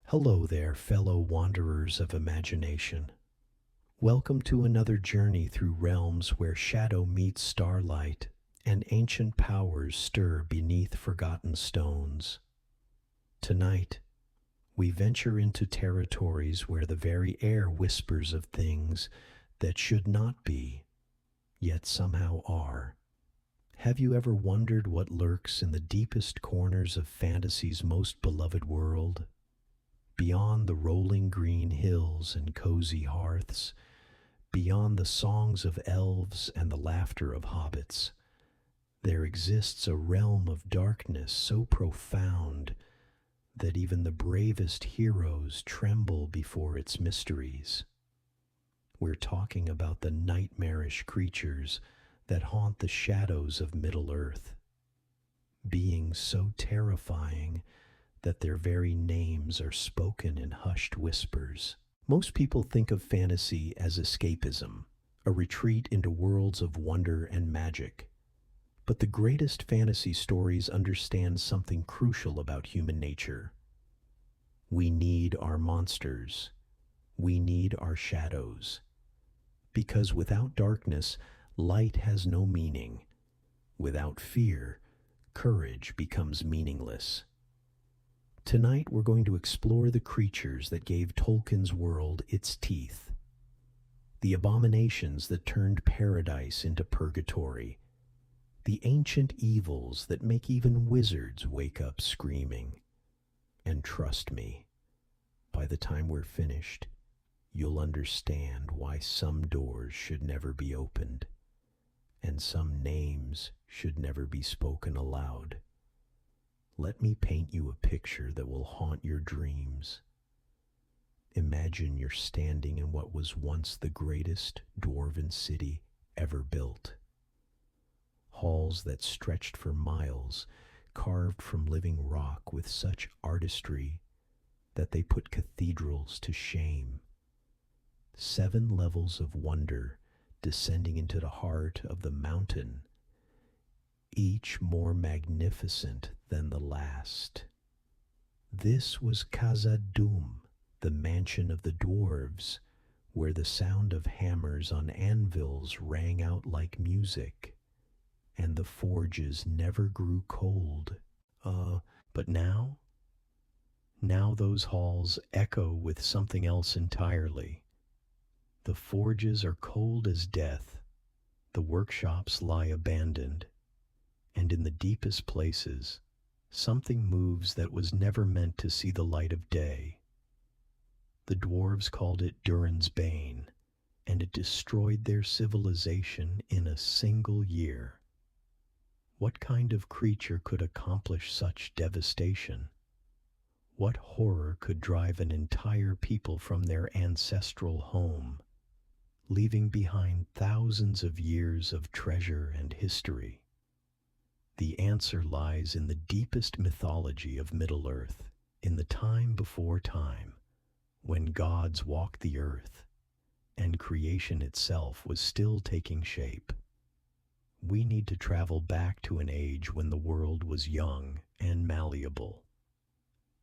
Hello there, fellow wanderers of imagination. Welcome to another journey through realms where shadow meets starlight and ancient powers stir beneath forgotten stones. Tonight, we venture into territories where the very air whispers of things that should not be, yet somehow are. Have you ever wondered what lurks in the deepest corners of fantasy's most beloved world? Beyond the rolling green hills and cozy hearths, beyond the songs of elves and the laughter of hobbits, there exists a realm of darkness so profound that even the bravest heroes tremble before its mysteries. We're talking about the nightmarish creatures that haunt the shadows of Middle-earth, beings so terrifying that their very names are spoken in hushed whispers. Most people think of fantasy as escapism, a retreat into worlds of wonder and magic. But the greatest fantasy stories understand something crucial about human nature. We need our monsters. We need our shadows. Because without darkness, light has no meaning. Without fear, courage becomes meaningless. Tonight we're going to explore the creatures that gave Tolkien's world its teeth, the abominations that turned paradise into purgatory, the ancient evils that make even wizards wake up screaming. And trust me, by the time we're finished, you'll understand why some doors should never be opened, and some names should never be spoken aloud. Let me paint you a picture that will haunt your dreams. Imagine you're standing in what was once the greatest dwarven city ever built. Halls that stretched for miles, carved from living rock with such artistry that they put cathedrals to shame. 7 levels of wonder descending into the heart of the mountain, each more magnificent than the last. This was Khazad-dûm, the mansion of the dwarves, where the sound of hammers on anvils rang out like music, and the forges never grew cold. But now those halls echo with something else entirely. The forges are cold as death, the workshops lie abandoned, and in the deepest places, something moves that was never meant to see the light of day. The dwarves called it Durin's Bane, and it destroyed their civilization in a single year. What kind of creature could accomplish such devastation? What horror could drive an entire people from their ancestral home, leaving behind thousands of years of treasure and history? The answer lies in the deepest mythology of Middle-earth, in the time before time, when gods walked the earth, and creation itself was still taking shape. We need to travel back to an age when the world was young and malleable.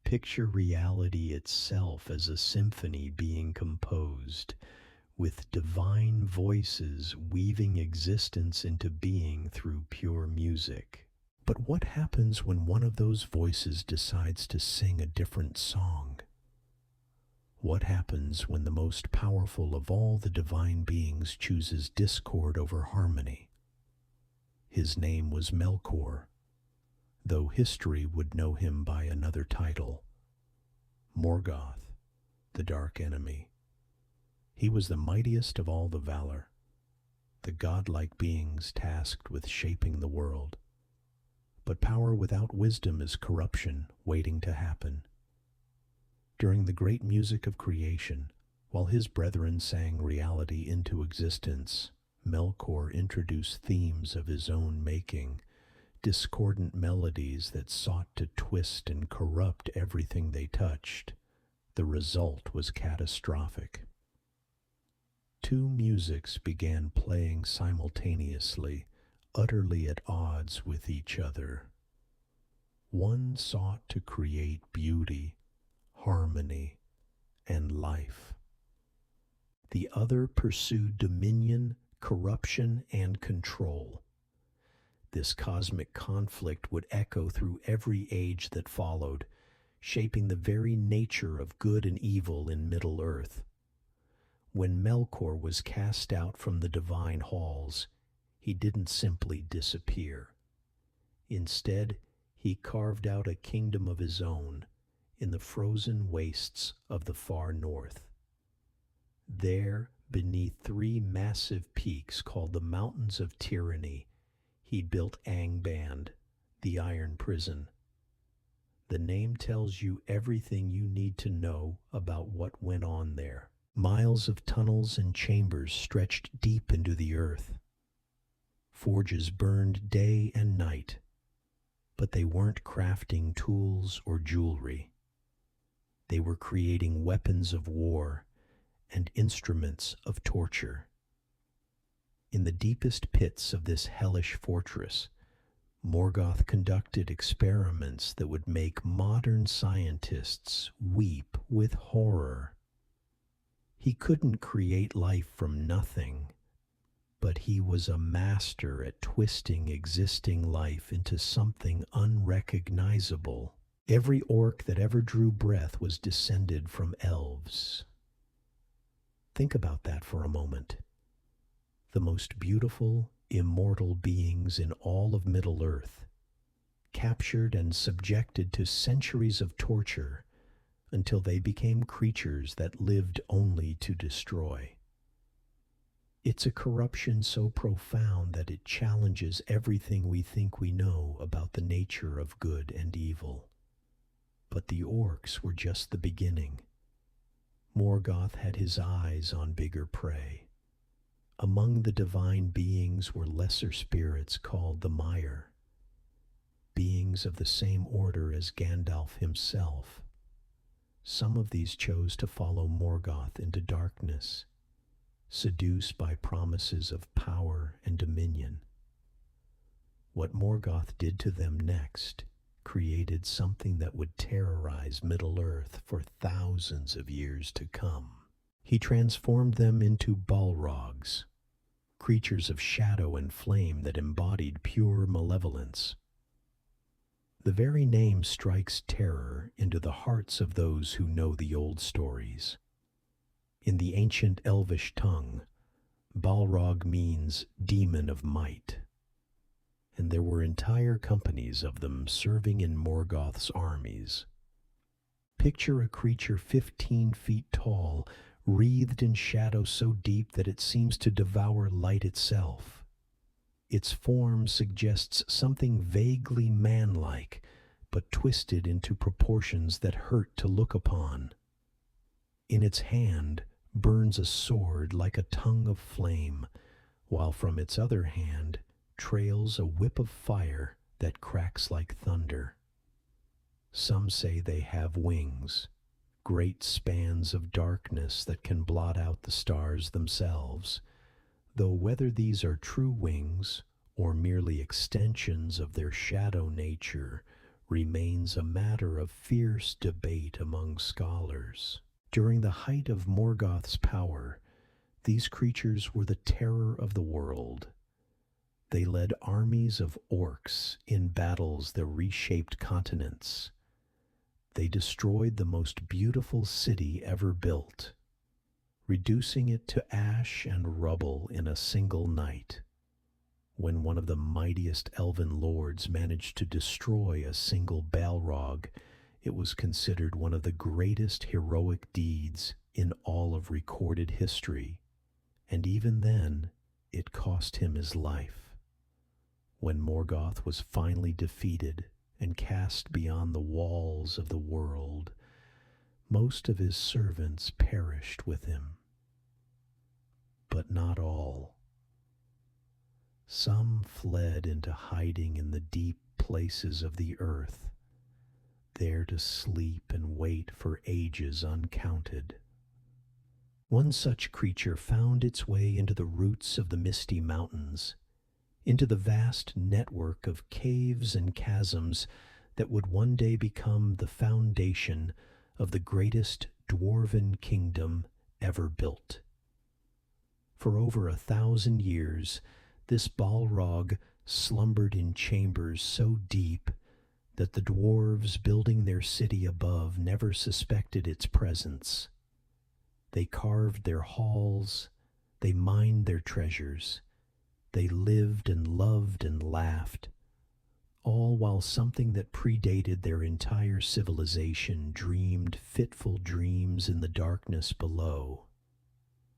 Picture reality itself as a symphony being composed, with divine voices weaving existence into being through pure music. But what happens when one of those voices decides to sing a different song? What happens when the most powerful of all the divine beings chooses discord over harmony? His name was Melkor, though history would know him by another title, Morgoth, the Dark Enemy. He was the mightiest of all the Valar, the godlike beings tasked with shaping the world. But power without wisdom is corruption waiting to happen. During the great music of creation, while his brethren sang reality into existence, Melkor introduced themes of his own making, discordant melodies that sought to twist and corrupt everything they touched. The result was catastrophic. 2 musics began playing simultaneously, utterly at odds with each other. One sought to create beauty, harmony and life. The other pursued dominion, corruption, and control. This cosmic conflict would echo through every age that followed, shaping the very nature of good and evil in Middle-earth. When Melkor was cast out from the divine halls, he didn't simply disappear. Instead, he carved out a kingdom of his own in the frozen wastes of the far north. There, beneath three massive peaks called the Mountains of Tyranny, he built Angband, the Iron Prison. The name tells you everything you need to know about what went on there. Miles of tunnels and chambers stretched deep into the earth. Forges burned day and night, but they weren't crafting tools or jewelry. They were creating weapons of war and instruments of torture. In the deepest pits of this hellish fortress, Morgoth conducted experiments that would make modern scientists weep with horror. He couldn't create life from nothing, but he was a master at twisting existing life into something unrecognizable. Every orc that ever drew breath was descended from elves. Think about that for a moment. The most beautiful, immortal beings in all of Middle-earth, captured and subjected to centuries of torture until they became creatures that lived only to destroy. It's a corruption so profound that it challenges everything we think we know about the nature of good and evil. But the orcs were just the beginning. Morgoth had his eyes on bigger prey. Among the divine beings were lesser spirits called the Mire, beings of the same order as Gandalf himself. Some of these chose to follow Morgoth into darkness, seduced by promises of power and dominion. What Morgoth did to them next created something that would terrorize Middle-earth for thousands of years to come. He transformed them into Balrogs, creatures of shadow and flame that embodied pure malevolence. The very name strikes terror into the hearts of those who know the old stories. In the ancient Elvish tongue, Balrog means demon of might, and there were entire companies of them serving in Morgoth's armies. Picture a creature 15 feet tall, wreathed in shadow so deep that it seems to devour light itself. Its form suggests something vaguely man-like, but twisted into proportions that hurt to look upon. In its hand burns a sword like a tongue of flame, while from its other hand trails a whip of fire that cracks like thunder. Some say they have wings, great spans of darkness that can blot out the stars themselves, though whether these are true wings or merely extensions of their shadow nature remains a matter of fierce debate among scholars. During the height of Morgoth's power, these creatures were the terror of the world. They led armies of orcs in battles that reshaped continents. They destroyed the most beautiful city ever built, reducing it to ash and rubble in a single night. When one of the mightiest elven lords managed to destroy a single Balrog, it was considered one of the greatest heroic deeds in all of recorded history, and even then, it cost him his life. When Morgoth was finally defeated and cast beyond the walls of the world, most of his servants perished with him. But not all. Some fled into hiding in the deep places of the earth, there to sleep and wait for ages uncounted. One such creature found its way into the roots of the misty mountains, into the vast network of caves and chasms that would one day become the foundation of the greatest dwarven kingdom ever built. For over 1,000 years, this Balrog slumbered in chambers so deep that the dwarves building their city above never suspected its presence. They carved their halls, they mined their treasures, they lived and loved and laughed, all while something that predated their entire civilization dreamed fitful dreams in the darkness below.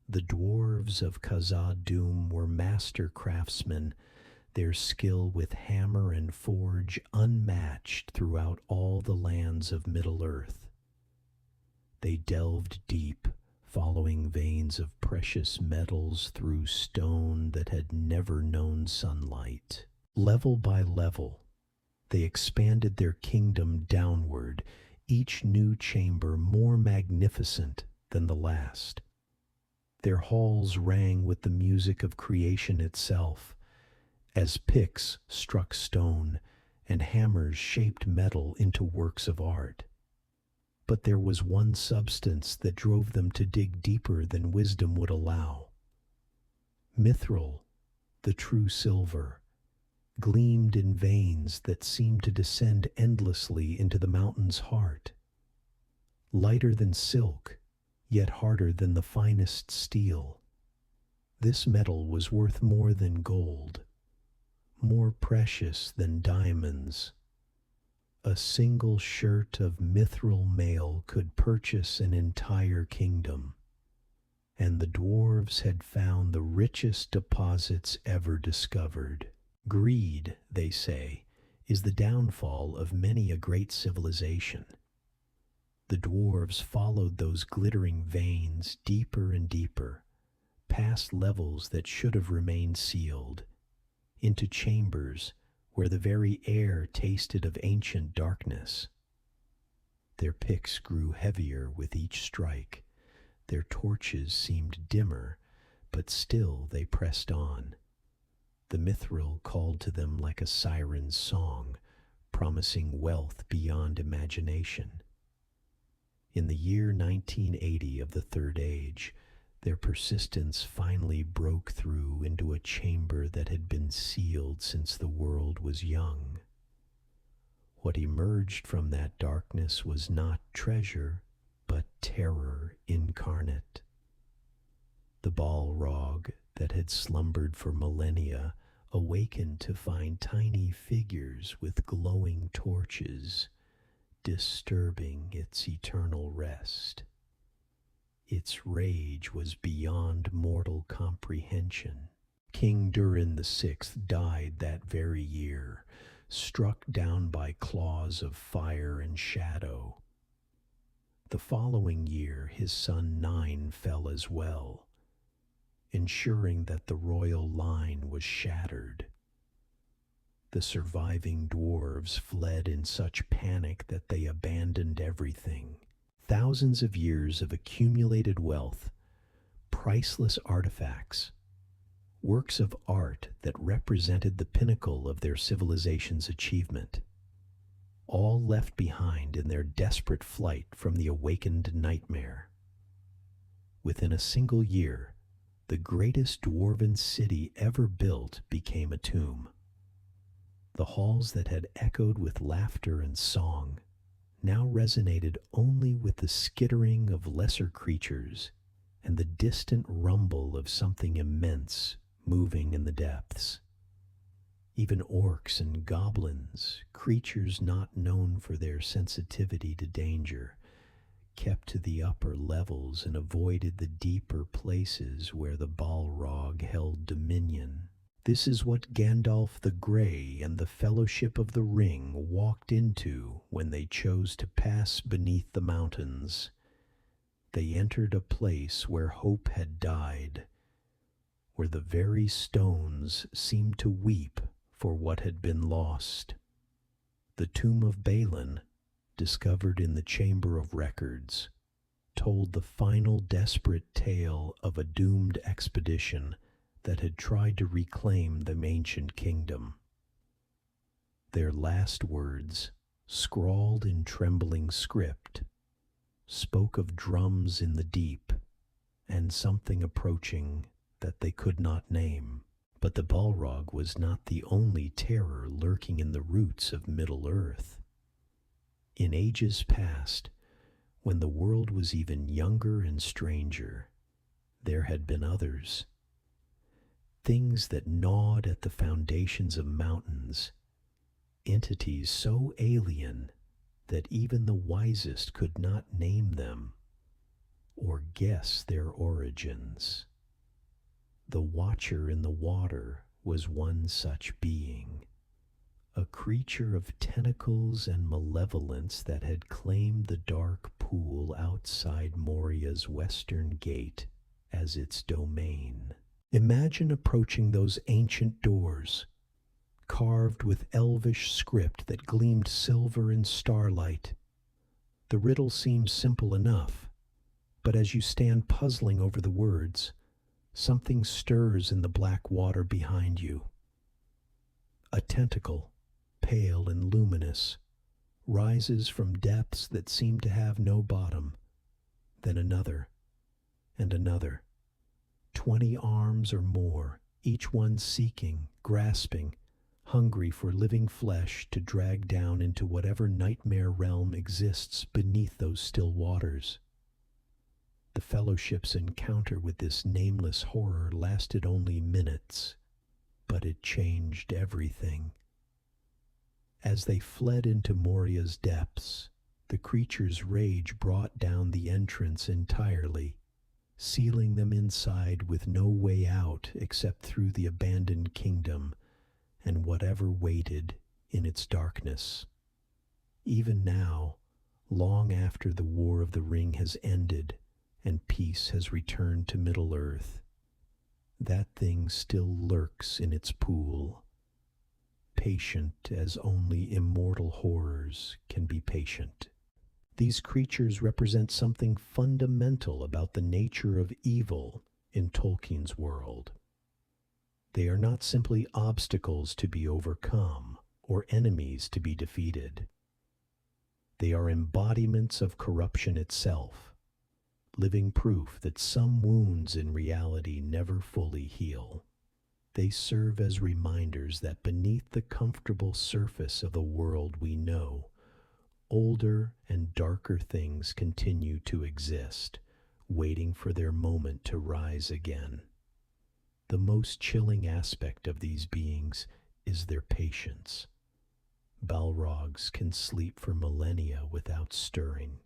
The dwarves of Khazad-dûm were master craftsmen, their skill with hammer and forge unmatched throughout all the lands of Middle-earth. They delved deep, following veins of precious metals through stone that had never known sunlight. Level by level, they expanded their kingdom downward, each new chamber more magnificent than the last. Their halls rang with the music of creation itself, as picks struck stone and hammers shaped metal into works of art. But there was one substance that drove them to dig deeper than wisdom would allow. Mithril, the true silver, gleamed in veins that seemed to descend endlessly into the mountain's heart. Lighter than silk, yet harder than the finest steel, this metal was worth more than gold, more precious than diamonds. A single shirt of mithril mail could purchase an entire kingdom, and the dwarves had found the richest deposits ever discovered. Greed, they say, is the downfall of many a great civilization. The dwarves followed those glittering veins deeper and deeper, past levels that should have remained sealed, into chambers where the very air tasted of ancient darkness. Their picks grew heavier with each strike, their torches seemed dimmer, but still they pressed on. The mithril called to them like a siren's song, promising wealth beyond imagination. In the year 1980 of the Third Age, their persistence finally broke through into a chamber that had been sealed since the world was young. What emerged from that darkness was not treasure, but terror incarnate. The Balrog that had slumbered for millennia awakened to find tiny figures with glowing torches, disturbing its eternal rest. Its rage was beyond mortal comprehension. King Durin VI died that very year, struck down by claws of fire and shadow. The following year his son Nine fell as well, ensuring that the royal line was shattered. The surviving dwarves fled in such panic that they abandoned everything. Thousands of years of accumulated wealth, priceless artifacts, works of art that represented the pinnacle of their civilization's achievement, all left behind in their desperate flight from the awakened nightmare. Within a single year, the greatest dwarven city ever built became a tomb. The halls that had echoed with laughter and song now resonated only with the skittering of lesser creatures and the distant rumble of something immense moving in the depths. Even orcs and goblins, creatures not known for their sensitivity to danger, kept to the upper levels and avoided the deeper places where the Balrog held dominion. This is what Gandalf the Grey and the Fellowship of the Ring walked into when they chose to pass beneath the mountains. They entered a place where hope had died, where the very stones seemed to weep for what had been lost. The tomb of Balin, discovered in the Chamber of Records, told the final desperate tale of a doomed expedition that had tried to reclaim the ancient kingdom. Their last words, scrawled in trembling script, spoke of drums in the deep and something approaching that they could not name. But the Balrog was not the only terror lurking in the roots of Middle-earth. In ages past, when the world was even younger and stranger, there had been others. Things that gnawed at the foundations of mountains, entities so alien that even the wisest could not name them or guess their origins. The Watcher in the Water was one such being, a creature of tentacles and malevolence that had claimed the dark pool outside Moria's western gate as its domain. Imagine approaching those ancient doors, carved with elvish script that gleamed silver in starlight. The riddle seems simple enough, but as you stand puzzling over the words, something stirs in the black water behind you. A tentacle, pale and luminous, rises from depths that seem to have no bottom. Then another, and another. 20 arms or more, each one seeking, grasping, hungry for living flesh to drag down into whatever nightmare realm exists beneath those still waters. The Fellowship's encounter with this nameless horror lasted only minutes, but it changed everything. As they fled into Moria's depths, the creature's rage brought down the entrance entirely, sealing them inside with no way out except through the abandoned kingdom and whatever waited in its darkness. Even now, long after the War of the Ring has ended and peace has returned to Middle-earth, that thing still lurks in its pool, patient as only immortal horrors can be patient. These creatures represent something fundamental about the nature of evil in Tolkien's world. They are not simply obstacles to be overcome or enemies to be defeated. They are embodiments of corruption itself, living proof that some wounds in reality never fully heal. They serve as reminders that beneath the comfortable surface of the world we know, older and darker things continue to exist, waiting for their moment to rise again. The most chilling aspect of these beings is their patience. Balrogs can sleep for millennia without stirring.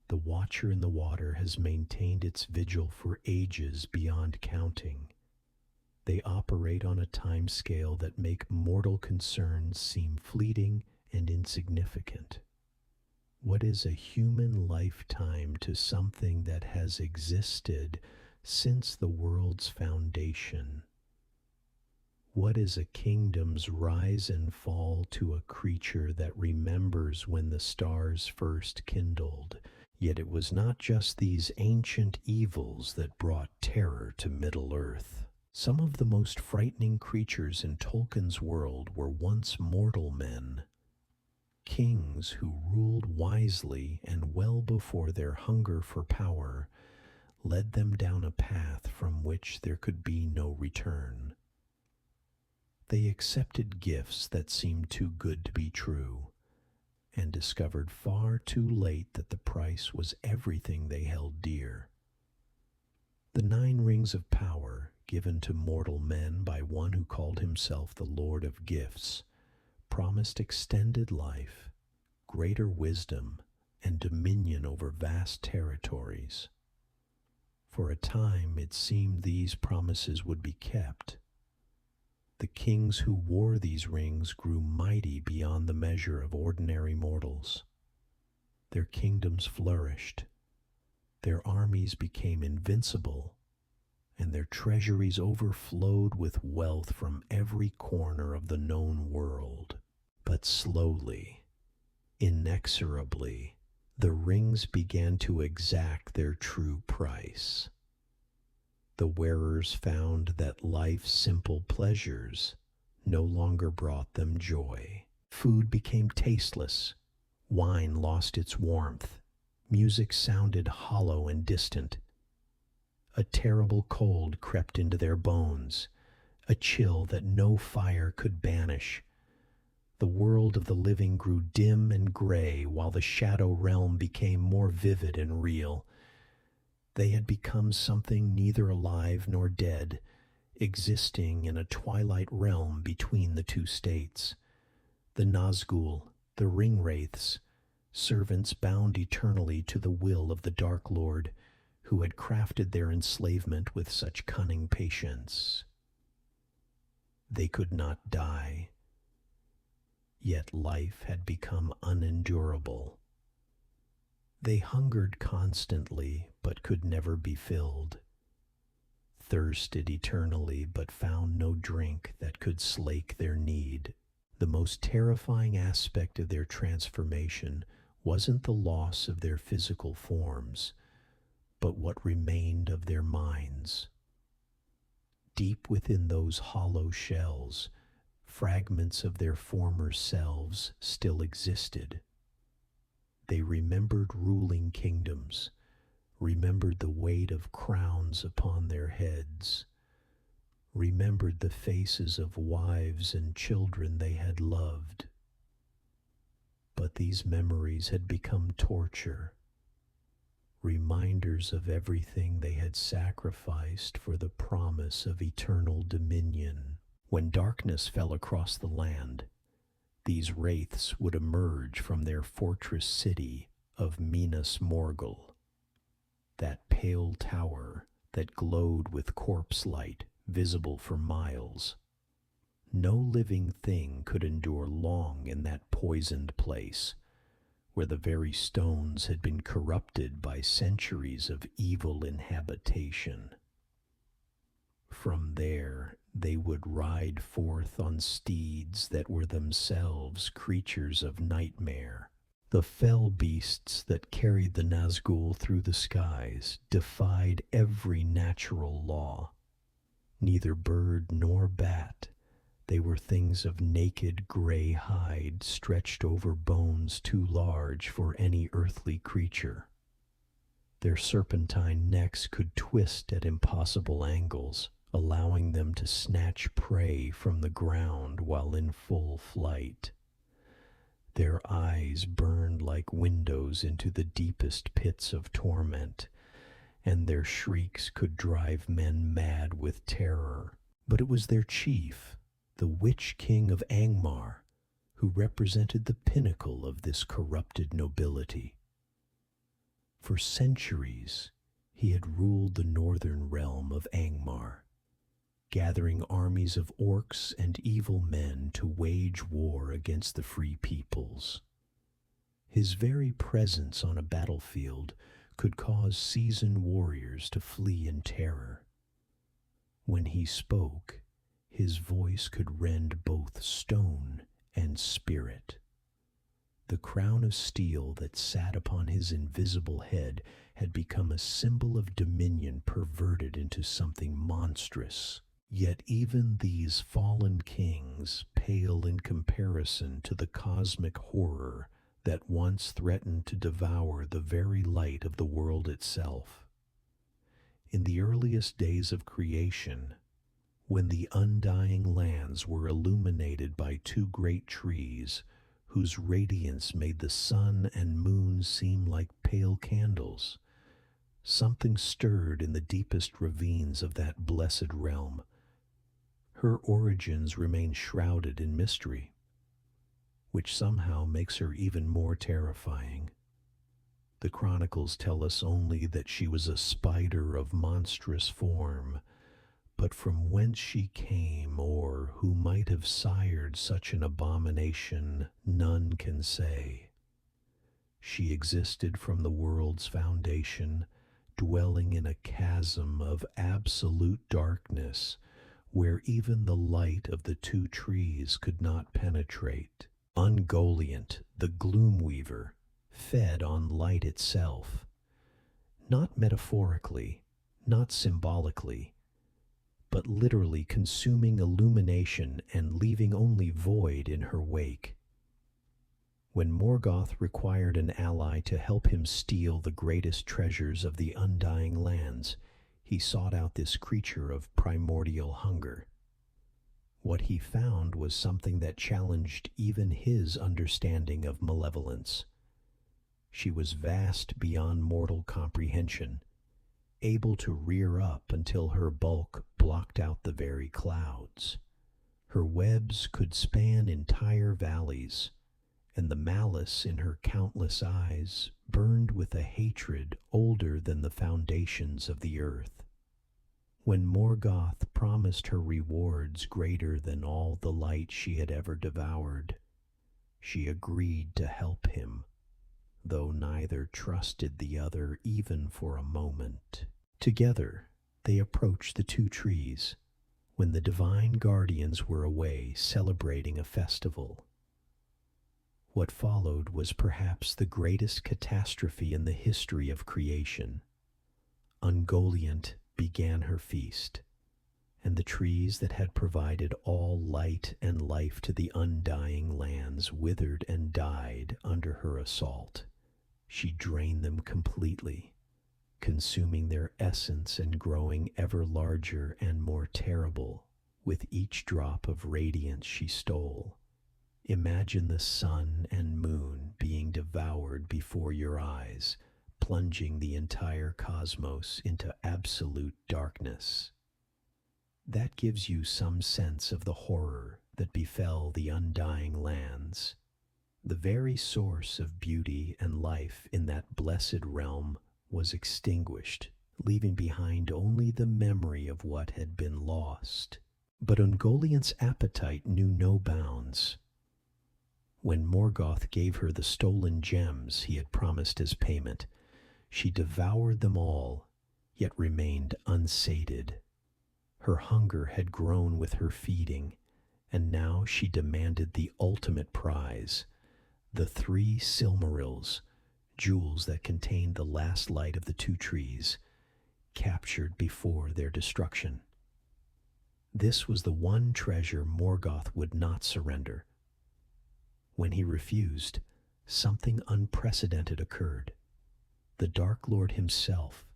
The Watcher in the Water has maintained its vigil for ages beyond counting. They operate on a time scale that make mortal concerns seem fleeting and insignificant. What is a human lifetime to something that has existed since the world's foundation? What is a kingdom's rise and fall to a creature that remembers when the stars first kindled? Yet it was not just these ancient evils that brought terror to Middle-earth. Some of the most frightening creatures in Tolkien's world were once mortal men, kings who ruled wisely and well before their hunger for power led them down a path from which there could be no return. They accepted gifts that seemed too good to be true, and discovered far too late that the price was everything they held dear. The 9 rings of power, given to mortal men by one who called himself the Lord of Gifts, promised extended life, greater wisdom, and dominion over vast territories. For a time it seemed these promises would be kept. The kings who wore these rings grew mighty beyond the measure of ordinary mortals. Their kingdoms flourished, their armies became invincible, and their treasuries overflowed with wealth from every corner of the known world. But slowly, inexorably, the rings began to exact their true price. The wearers found that life's simple pleasures no longer brought them joy. Food became tasteless, wine lost its warmth, Music sounded hollow and distant. A terrible cold crept into their bones, a chill that no fire could banish. The world of the living grew dim and gray while the shadow realm became more vivid and real. They had become something neither alive nor dead, existing in a twilight realm between the two states. The Nazgul, the Ringwraiths, servants bound eternally to the will of the Dark Lord, who had crafted their enslavement with such cunning patience. They could not die, yet life had become unendurable. They hungered constantly, but could never be filled, thirsted eternally, but found no drink that could slake their need. The most terrifying aspect of their transformation wasn't the loss of their physical forms, but what remained of their minds. Deep within those hollow shells, fragments of their former selves still existed. They remembered ruling kingdoms, remembered the weight of crowns upon their heads, remembered the faces of wives and children they had loved. But these memories had become torture, reminders of everything they had sacrificed for the promise of eternal dominion. When darkness fell across the land, these wraiths would emerge from their fortress city of Minas Morgul, that pale tower that glowed with corpse light visible for miles. No living thing could endure long in that poisoned place, where the very stones had been corrupted by centuries of evil inhabitation. From there, they would ride forth on steeds that were themselves creatures of nightmare. The fell beasts that carried the Nazgul through the skies defied every natural law. Neither bird nor bat, they were things of naked gray hide stretched over bones too large for any earthly creature. Their serpentine necks could twist at impossible angles, allowing them to snatch prey from the ground while in full flight. Their eyes burned like windows into the deepest pits of torment, and their shrieks could drive men mad with terror. But it was their chief, the Witch King of Angmar, who represented the pinnacle of this corrupted nobility. For centuries, he had ruled the northern realm of Angmar, gathering armies of orcs and evil men to wage war against the free peoples. His very presence on a battlefield could cause seasoned warriors to flee in terror. When he spoke, his voice could rend both stone and spirit. The crown of steel that sat upon his invisible head had become a symbol of dominion perverted into something monstrous. Yet even these fallen kings pale in comparison to the cosmic horror that once threatened to devour the very light of the world itself. In the earliest days of creation, when the undying lands were illuminated by two great trees, whose radiance made the sun and moon seem like pale candles, something stirred in the deepest ravines of that blessed realm. Her origins remain shrouded in mystery, which somehow makes her even more terrifying. The chronicles tell us only that she was a spider of monstrous form, but from whence she came, or who might have sired such an abomination, none can say. She existed from the world's foundation, dwelling in a chasm of absolute darkness, where even the light of the two trees could not penetrate. Ungoliant, the gloom weaver, fed on light itself, not metaphorically, not symbolically, but literally consuming illumination and leaving only void in her wake. When Morgoth required an ally to help him steal the greatest treasures of the Undying Lands, he sought out this creature of primordial hunger. What he found was something that challenged even his understanding of malevolence. She was vast beyond mortal comprehension, able to rear up until her bulk blocked out the very clouds. Her webs could span entire valleys, and the malice in her countless eyes burned with a hatred older than the foundations of the earth. When Morgoth promised her rewards greater than all the light she had ever devoured, she agreed to help him, though neither trusted the other even for a moment. Together, they approached the two trees, when the divine guardians were away celebrating a festival. What followed was perhaps the greatest catastrophe in the history of creation. Ungoliant began her feast, and the trees that had provided all light and life to the undying lands withered and died under her assault. She drained them completely, consuming their essence and growing ever larger and more terrible with each drop of radiance she stole. Imagine the sun and moon being devoured before your eyes, plunging the entire cosmos into absolute darkness. That gives you some sense of the horror that befell the Undying Lands. The very source of beauty and life in that blessed realm was extinguished, leaving behind only the memory of what had been lost. But Ungoliant's appetite knew no bounds. When Morgoth gave her the stolen gems he had promised as payment, she devoured them all, yet remained unsated. Her hunger had grown with her feeding, and now she demanded the ultimate prize, the 3 Silmarils, jewels that contained the last light of the two trees, captured before their destruction. This was the one treasure Morgoth would not surrender. When he refused, something unprecedented occurred. The Dark Lord himself,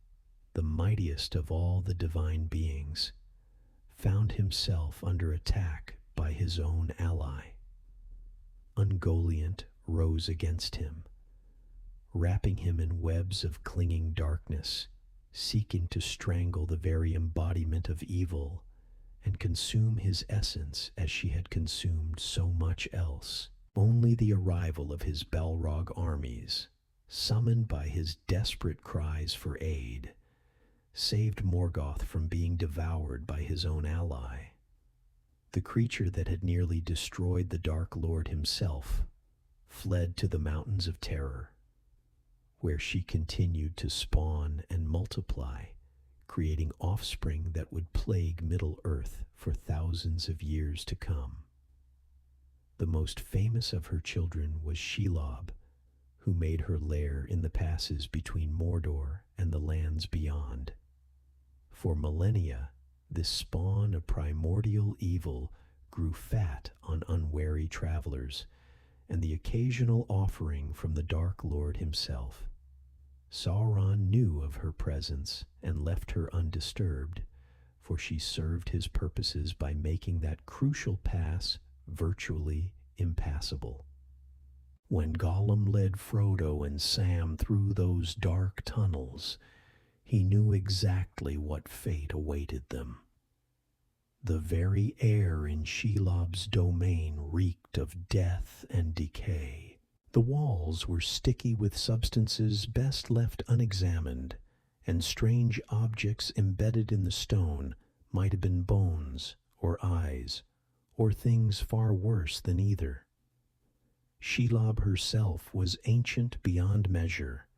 the mightiest of all the divine beings, found himself under attack by his own ally. Ungoliant rose against him, wrapping him in webs of clinging darkness, seeking to strangle the very embodiment of evil and consume his essence as she had consumed so much else. Only the arrival of his Balrog armies, summoned by his desperate cries for aid, saved Morgoth from being devoured by his own ally. The creature that had nearly destroyed the Dark Lord himself fled to the Mountains of Terror, where she continued to spawn and multiply, creating offspring that would plague Middle-earth for thousands of years to come. The most famous of her children was Shelob, who made her lair in the passes between Mordor and the lands beyond. For millennia, this spawn of primordial evil grew fat on unwary travelers, and the occasional offering from the Dark Lord himself. Sauron knew of her presence and left her undisturbed, for she served his purposes by making that crucial pass virtually impassable. When Gollum led Frodo and Sam through those dark tunnels, he knew exactly what fate awaited them. The very air in Shelob's domain reeked of death and decay. The walls were sticky with substances best left unexamined, and strange objects embedded in the stone might have been bones or eyes, or things far worse than either. Shelob herself was ancient beyond measure,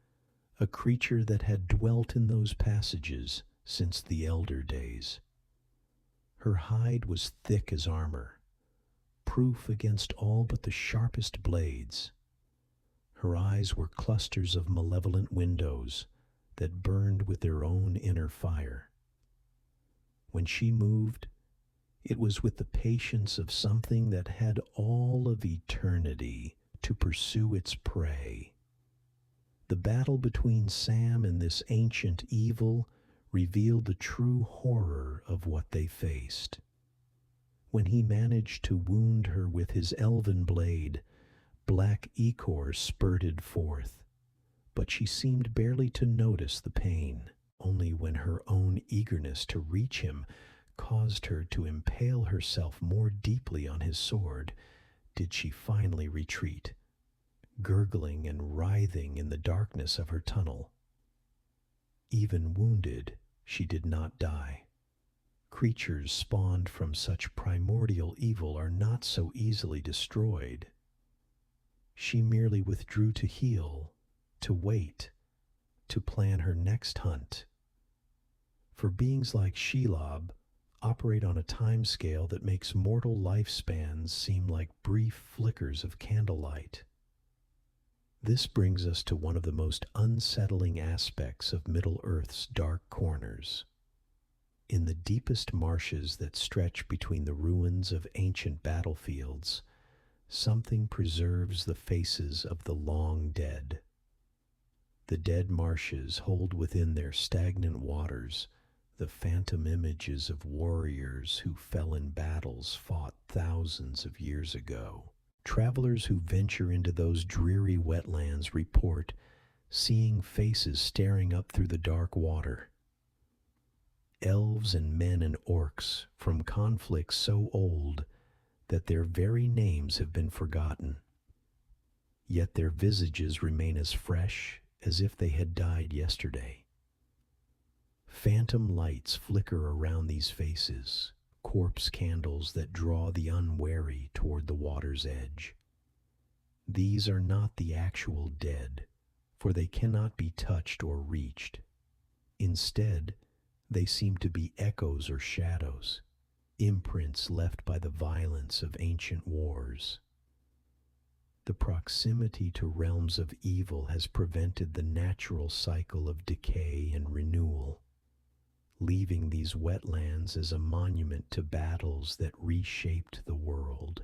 a creature that had dwelt in those passages since the elder days. Her hide was thick as armor, proof against all but the sharpest blades. Her eyes were clusters of malevolent windows that burned with their own inner fire. When she moved, it was with the patience of something that had all of eternity to pursue its prey. The battle between Sam and this ancient evil revealed the true horror of what they faced. When he managed to wound her with his elven blade, black ichor spurted forth, but she seemed barely to notice the pain. Only when her own eagerness to reach him caused her to impale herself more deeply on his sword did she finally retreat, gurgling and writhing in the darkness of her tunnel. Even wounded, she did not die. Creatures spawned from such primordial evil are not so easily destroyed. She merely withdrew to heal, to wait, to plan her next hunt. For beings like Shelob operate on a time scale that makes mortal lifespans seem like brief flickers of candlelight. This brings us to one of the most unsettling aspects of Middle-earth's dark corners. In the deepest marshes that stretch between the ruins of ancient battlefields, something preserves the faces of the long dead. The dead marshes hold within their stagnant waters the phantom images of warriors who fell in battles fought thousands of years ago. Travelers who venture into those dreary wetlands report seeing faces staring up through the dark water. Elves and men and orcs from conflicts so old that their very names have been forgotten. Yet their visages remain as fresh as if they had died yesterday. Phantom lights flicker around these faces, corpse candles that draw the unwary toward the water's edge. These are not the actual dead, for they cannot be touched or reached. Instead, they seem to be echoes or shadows, imprints left by the violence of ancient wars. The proximity to realms of evil has prevented the natural cycle of decay and renewal, leaving these wetlands as a monument to battles that reshaped the world.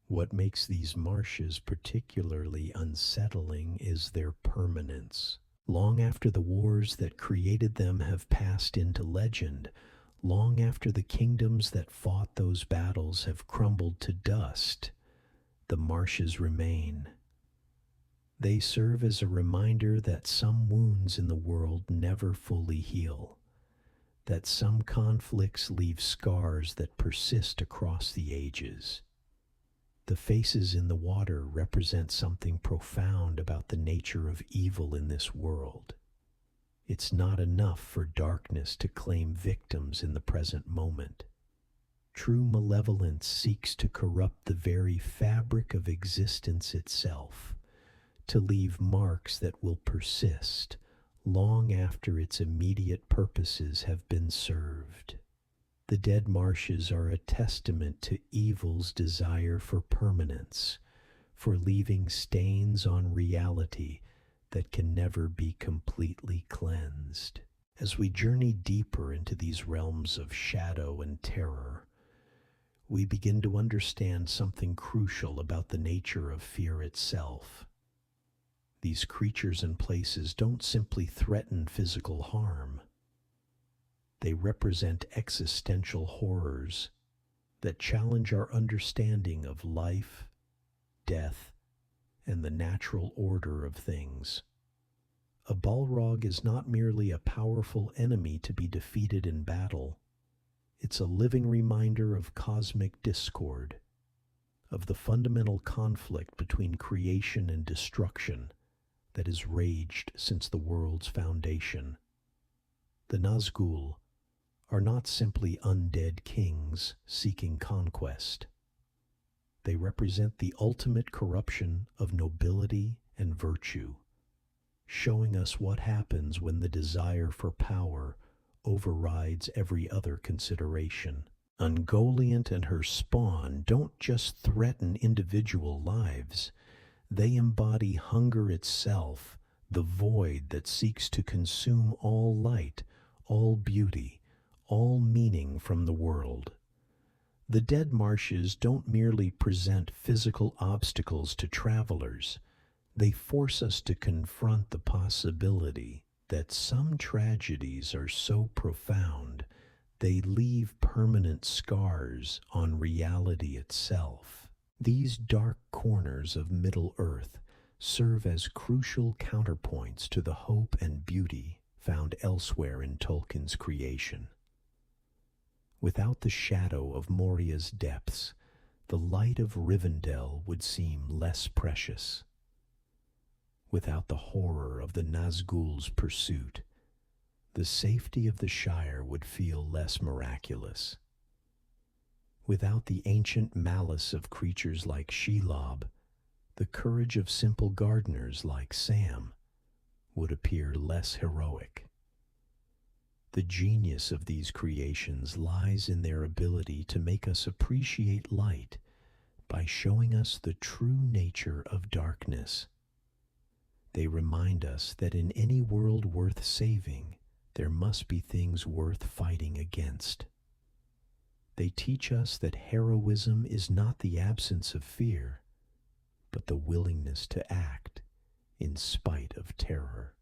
What makes these marshes particularly unsettling is their permanence. Long after the wars that created them have passed into legend, long after the kingdoms that fought those battles have crumbled to dust, the marshes remain. They serve as a reminder that some wounds in the world never fully heal, that some conflicts leave scars that persist across the ages. The faces in the water represent something profound about the nature of evil in this world. It's not enough for darkness to claim victims in the present moment. True malevolence seeks to corrupt the very fabric of existence itself, to leave marks that will persist long after its immediate purposes have been served. The dead marshes are a testament to evil's desire for permanence, for leaving stains on reality that can never be completely cleansed. As we journey deeper into these realms of shadow and terror, we begin to understand something crucial about the nature of fear itself. These creatures and places don't simply threaten physical harm. They represent existential horrors that challenge our understanding of life, death, and the natural order of things. A Balrog is not merely a powerful enemy to be defeated in battle. It's a living reminder of cosmic discord, of the fundamental conflict between creation and destruction that has raged since the world's foundation. The Nazgul are not simply undead kings seeking conquest. They represent the ultimate corruption of nobility and virtue, showing us what happens when the desire for power overrides every other consideration. Ungoliant and her spawn don't just threaten individual lives, they embody hunger itself, the void that seeks to consume all light, all beauty, all meaning from the world. The dead marshes don't merely present physical obstacles to travelers, they force us to confront the possibility that some tragedies are so profound they leave permanent scars on reality itself. These dark corners of Middle Earth serve as crucial counterpoints to the hope and beauty found elsewhere in Tolkien's creation. Without the shadow of Moria's depths, the light of Rivendell would seem less precious. Without the horror of the Nazgul's pursuit, the safety of the Shire would feel less miraculous. Without the ancient malice of creatures like Shelob, the courage of simple gardeners like Sam would appear less heroic. The genius of these creations lies in their ability to make us appreciate light by showing us the true nature of darkness. They remind us that in any world worth saving, there must be things worth fighting against. They teach us that heroism is not the absence of fear, but the willingness to act in spite of terror.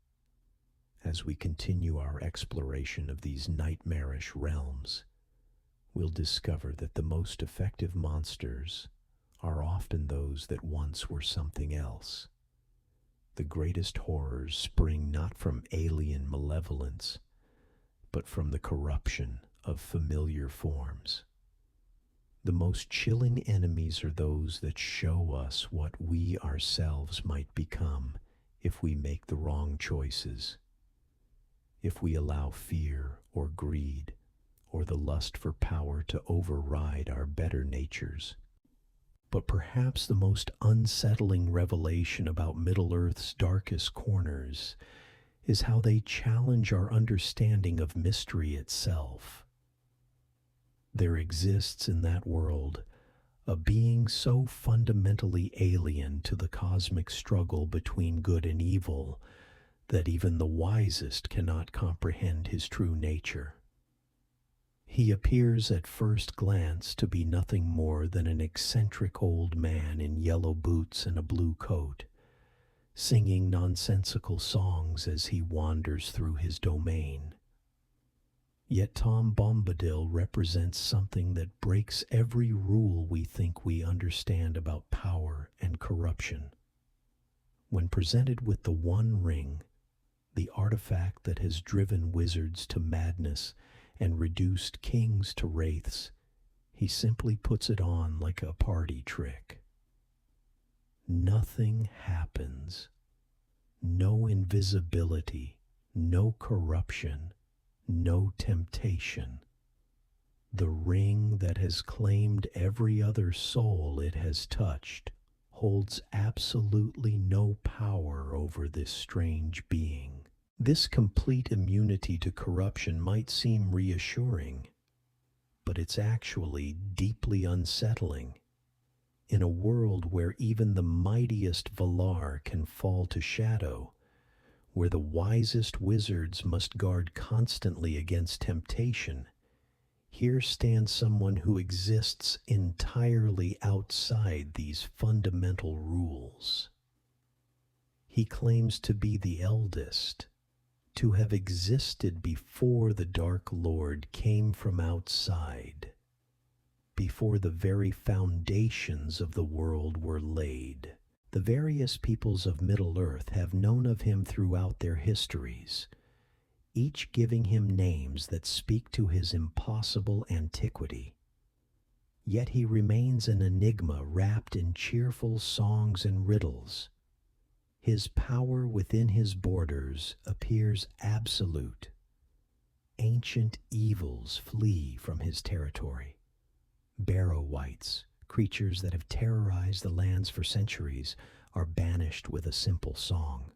As we continue our exploration of these nightmarish realms, we'll discover that the most effective monsters are often those that once were something else. The greatest horrors spring not from alien malevolence, but from the corruption of familiar forms. The most chilling enemies are those that show us what we ourselves might become if we make the wrong choices. If we allow fear or greed or the lust for power to override our better natures. But perhaps the most unsettling revelation about Middle-earth's darkest corners is how they challenge our understanding of mystery itself. There exists in that world a being so fundamentally alien to the cosmic struggle between good and evil that even the wisest cannot comprehend his true nature. He appears at first glance to be nothing more than an eccentric old man in yellow boots and a blue coat, singing nonsensical songs as he wanders through his domain. Yet Tom Bombadil represents something that breaks every rule we think we understand about power and corruption. When presented with the One Ring, the artifact that has driven wizards to madness and reduced kings to wraiths, he simply puts it on like a party trick. Nothing happens. No invisibility, no corruption, no temptation. The ring that has claimed every other soul it has touched holds absolutely no power over this strange being. This complete immunity to corruption might seem reassuring, but it's actually deeply unsettling. In a world where even the mightiest Valar can fall to shadow, where the wisest wizards must guard constantly against temptation, here stands someone who exists entirely outside these fundamental rules. He claims to be the eldest, to have existed before the Dark Lord came from outside, before the very foundations of the world were laid. The various peoples of Middle-earth have known of him throughout their histories, each giving him names that speak to his impossible antiquity. Yet he remains an enigma wrapped in cheerful songs and riddles. His power within his borders appears absolute. Ancient evils flee from his territory. Barrow-wights, creatures that have terrorized the lands for centuries, are banished with a simple song.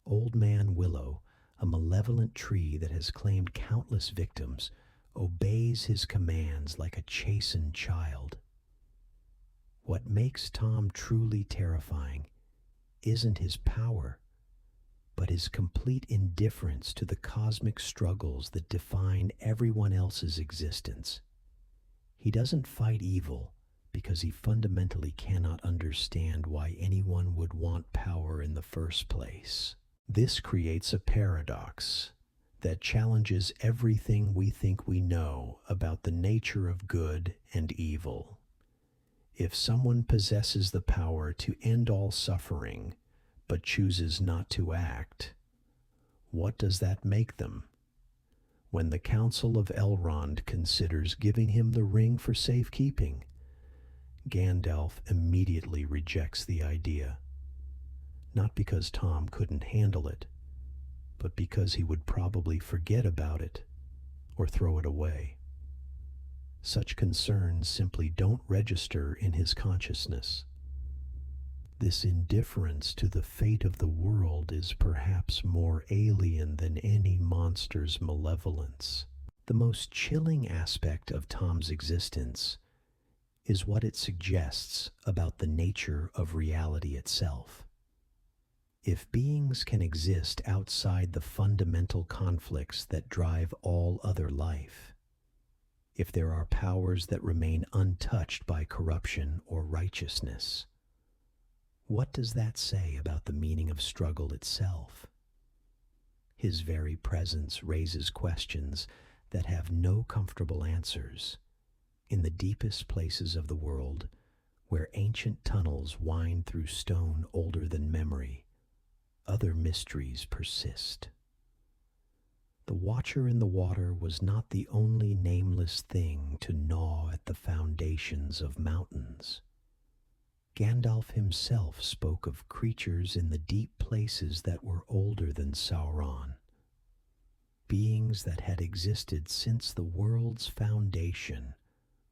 Old Man Willow, a malevolent tree that has claimed countless victims, obeys his commands like a chastened child. What makes Tom truly terrifying isn't his power, but his complete indifference to the cosmic struggles that define everyone else's existence. He doesn't fight evil because he fundamentally cannot understand why anyone would want power in the first place. This creates a paradox that challenges everything we think we know about the nature of good and evil. If someone possesses the power to end all suffering but chooses not to act, what does that make them? When the Council of Elrond considers giving him the ring for safekeeping, Gandalf immediately rejects the idea, not because Tom couldn't handle it, but because he would probably forget about it or throw it away. Such concerns simply don't register in his consciousness. This indifference to the fate of the world is perhaps more alien than any monster's malevolence. The most chilling aspect of Tom's existence is what it suggests about the nature of reality itself. If beings can exist outside the fundamental conflicts that drive all other life, if there are powers that remain untouched by corruption or righteousness, what does that say about the meaning of struggle itself? His very presence raises questions that have no comfortable answers. In the deepest places of the world, where ancient tunnels wind through stone older than memory, other mysteries persist. The Watcher in the Water was not the only nameless thing to gnaw at the foundations of mountains. Gandalf himself spoke of creatures in the deep places that were older than Sauron, beings that had existed since the world's foundation,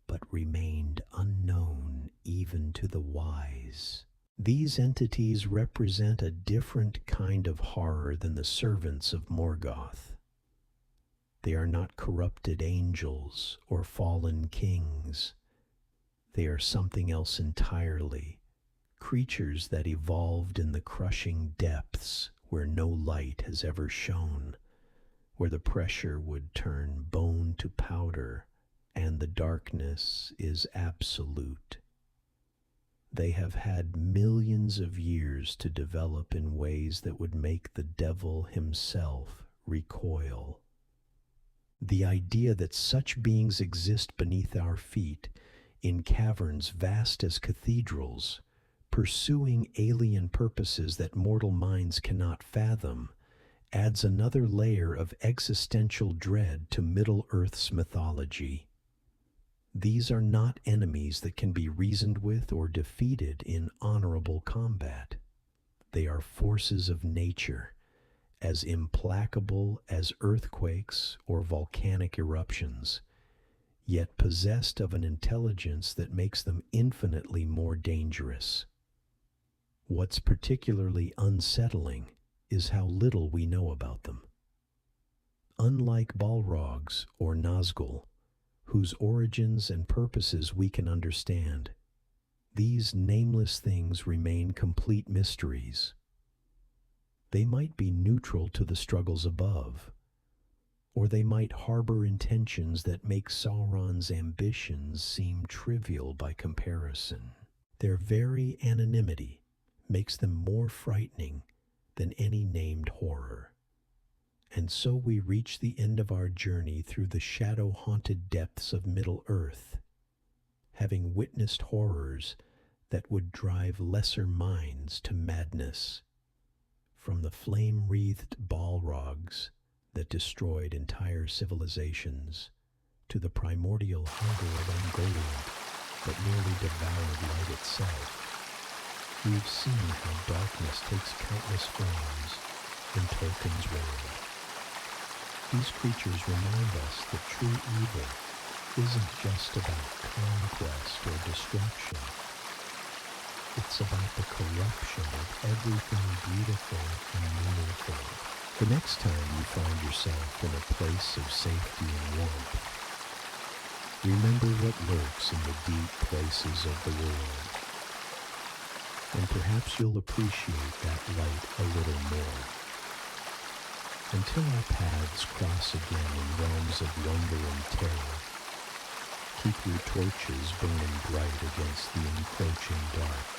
but remained unknown even to the wise. These entities represent a different kind of horror than the servants of Morgoth. They are not corrupted angels or fallen kings. They are something else entirely, creatures that evolved in the crushing depths where no light has ever shone, where the pressure would turn bone to powder and the darkness is absolute. They have had millions of years to develop in ways that would make the devil himself recoil. The idea that such beings exist beneath our feet, in caverns vast as cathedrals, pursuing alien purposes that mortal minds cannot fathom, adds another layer of existential dread to Middle-earth's mythology. These are not enemies that can be reasoned with or defeated in honorable combat. They are forces of nature, as implacable as earthquakes or volcanic eruptions, yet possessed of an intelligence that makes them infinitely more dangerous. What's particularly unsettling is how little we know about them. Unlike Balrogs or Nazgul, whose origins and purposes we can understand, these nameless things remain complete mysteries. They might be neutral to the struggles above, or they might harbor intentions that make Sauron's ambitions seem trivial by comparison. Their very anonymity makes them more frightening than any named horror. And so we reach the end of our journey through the shadow-haunted depths of Middle-earth, having witnessed horrors that would drive lesser minds to madness, from the flame-wreathed Balrogs that destroyed entire civilizations, to the primordial hunger of Ungoliant that nearly devoured light itself. We've seen how darkness takes countless forms in Tolkien's world. These creatures remind us that true evil isn't just about conquest or destruction. It's about the corruption of everything beautiful and meaningful. The next time you find yourself in a place of safety and warmth, remember what lurks in the deep places of the world. And perhaps you'll appreciate that light a little more. Until our paths cross again in realms of wonder and terror, Keep your torches burning bright against the encroaching dark.